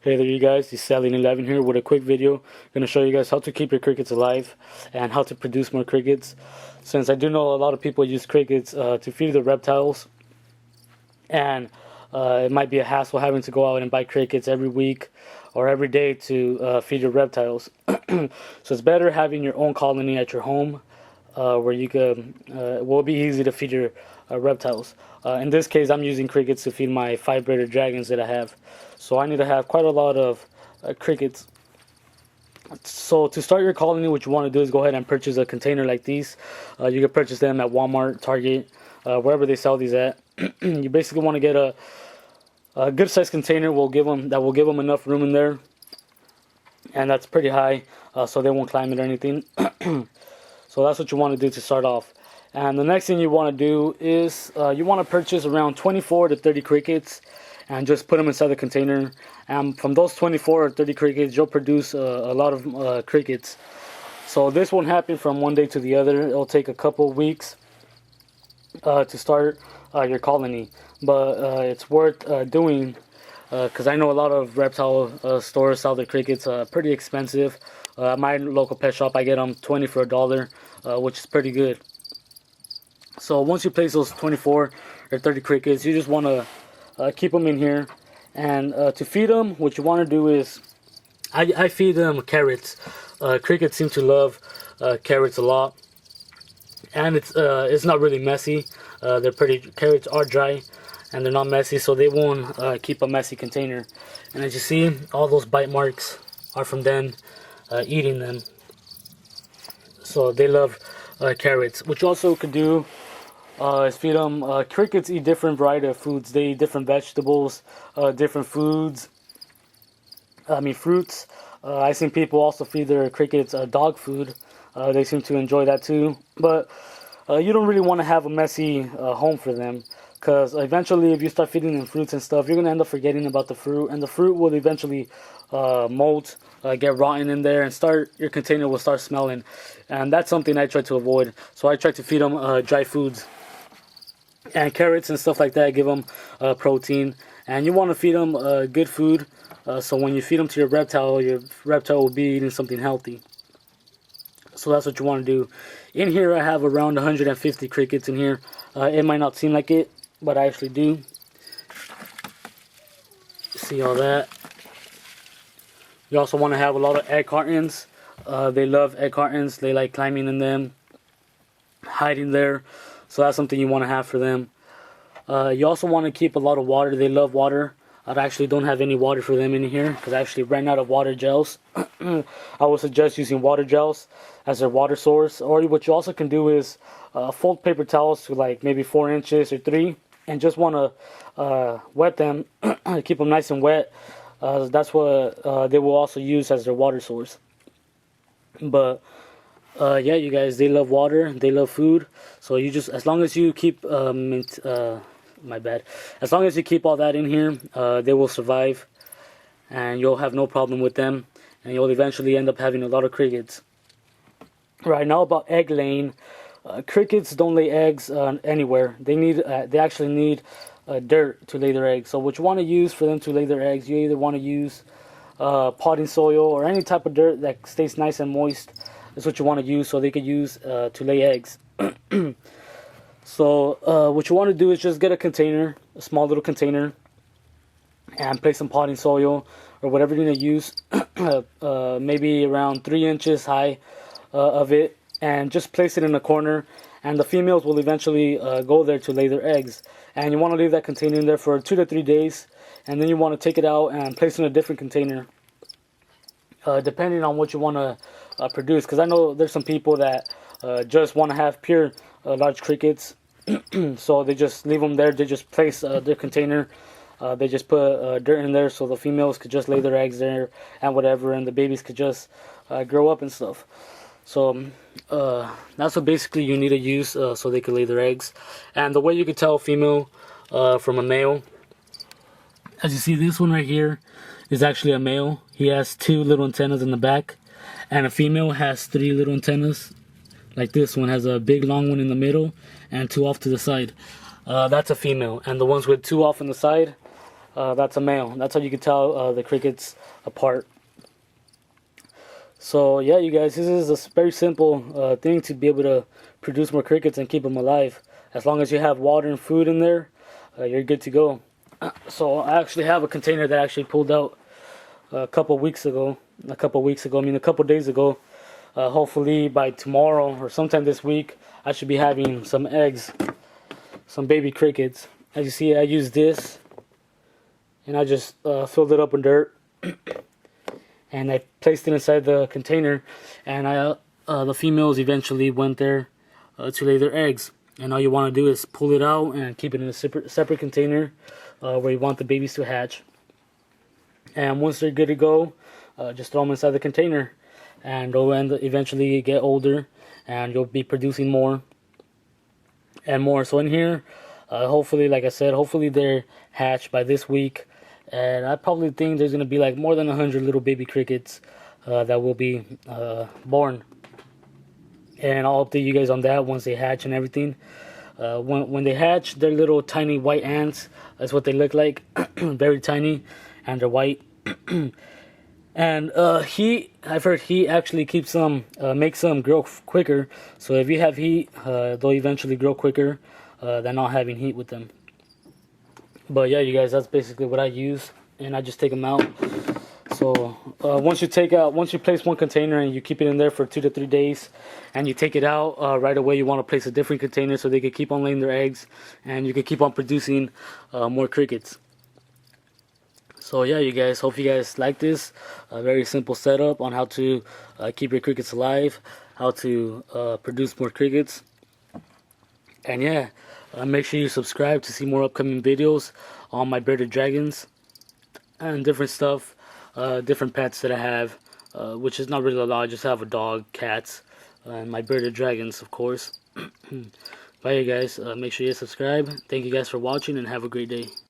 Hey there you guys, it's Sally11 here with a quick video. I'm going to show you guys how to keep your crickets alive and how to produce more crickets. Since I do know a lot of people use crickets to feed their reptiles, and it might be a hassle having to go out and buy crickets every week or every day to feed your reptiles. So it's better having your own colony at your home where you can, it will be easy to feed your reptiles. In this case, I'm using crickets to feed my 5 braided dragons that I have. So I need to have quite a lot of crickets. So to start your colony, what you want to do is go ahead and purchase a container like these. You can purchase them at Walmart, Target, wherever they sell these at. You basically want to get a good sized container that will give them enough room in there, and that's pretty high, so they won't climb it or anything. So that's what you want to do to start off. And the next thing you want to do is you want to purchase around 24 to 30 crickets and just put them inside the container. And from those 24 or 30 crickets, you'll produce a lot of crickets. So this won't happen from one day to the other. It'll take a couple of weeks to start your colony. But it's worth doing because I know a lot of reptile stores sell their crickets pretty expensive. At my local pet shop, I get them 20 for $1, which is pretty good. So once you place those 24 or 30 crickets, you just want to keep them in here. And to feed them, what you want to do is, I feed them carrots. Crickets seem to love carrots a lot, and it's not really messy. Carrots are dry, and they're not messy, so they won't keep a messy container. And as you see, all those bite marks are from them eating them. So they love carrots. What you also could do is feed them. Crickets eat different variety of foods. They eat different vegetables, different foods. Fruits. I've seen people also feed their crickets dog food. They seem to enjoy that too. But you don't really want to have a messy home for them, because eventually if you start feeding them fruits and stuff, you're going to end up forgetting about the fruit, and the fruit will eventually mold, get rotten in there, and your container will start smelling. And that's something I try to avoid. So I try to feed them dry foods and carrots and stuff like that. Give them protein, and you want to feed them good food, so when you feed them to your reptile will be eating something healthy. So that's what you want to do. In here I have around 150 crickets in here. It might not seem like it, but I actually do. See all that? You also want to have a lot of egg cartons. They love egg cartons. They like climbing in them, hiding there. So that's something you want to have for them. You also want to keep a lot of water. They love water. I actually don't have any water for them in here because I actually ran out of water gels. I would suggest using water gels as their water source. Or what you also can do is fold paper towels to like maybe 4 inches or 3, and just want to wet them, keep them nice and wet. That's what they will also use as their water source. But yeah, you guys, they love water, they love food. So you just, as long as you keep as long as you keep all that in here, they will survive, and you'll have no problem with them, and you'll eventually end up having a lot of crickets. Right now, about egg laying, crickets don't lay eggs anywhere. They actually need dirt to lay their eggs. So what you want to use for them to lay their eggs, you either want to use potting soil or any type of dirt that stays nice and moist. Is what you want to use, so they could use to lay eggs. So what you want to do is just get a container, a small little container, and place some potting soil or whatever you're going to use, maybe around 3 inches high of it, and just place it in a corner, and the females will eventually go there to lay their eggs. And you want to leave that container in there for 2 to 3 days, and then you want to take it out and place it in a different container, depending on what you want to produce. Because I know there's some people that just want to have pure large crickets, so they just leave them there. They just place their container, they just put dirt in there so the females could just lay their eggs there and whatever, and the babies could just grow up and stuff. So that's what basically you need to use so they can lay their eggs. And the way you can tell a female from a male, as you see, this one right here is actually a male. He has 2 little antennas in the back, and a female has 3 little antennas. Like this one has a big long one in the middle and 2 off to the side. That's a female. And the ones with 2 off on the side, that's a male. That's how you can tell the crickets apart. So yeah, you guys, this is a very simple thing to be able to produce more crickets and keep them alive. As long as you have water and food in there, you're good to go. So I actually have a container that I actually pulled out a couple days ago. A couple days ago. Hopefully by tomorrow or sometime this week, I should be having some eggs, some baby crickets. As you see, I used this, and I just filled it up with dirt, and I placed it inside the container, and the females eventually went there to lay their eggs. And all you want to do is pull it out and keep it in a separate container where you want the babies to hatch. And once they're good to go, just throw them inside the container, and they'll eventually get older, and you'll be producing more and more. So in here, hopefully, like I said, hopefully they're hatched by this week, and I probably think there's gonna be like more than 100 little baby crickets that will be born. And I'll update you guys on that once they hatch and everything. When they hatch, they're little tiny white ants. That's what they look like, very tiny, and they're white. And I've heard heat actually keeps them, makes them grow quicker. So if you have heat, they'll eventually grow quicker than not having heat with them. But yeah, you guys, that's basically what I use, and I just take them out. So once you place one container and you keep it in there for 2 to 3 days, and you take it out right away, you want to place a different container so they can keep on laying their eggs, and you can keep on producing more crickets. So yeah, you guys, hope you guys like this very simple setup on how to keep your crickets alive, how to produce more crickets. And yeah, make sure you subscribe to see more upcoming videos on my bearded dragons and different stuff, different pets that I have, which is not really a lot. I just have a dog, cats, and my bearded dragons, of course. Bye, you guys. Make sure you subscribe. Thank you guys for watching, and have a great day.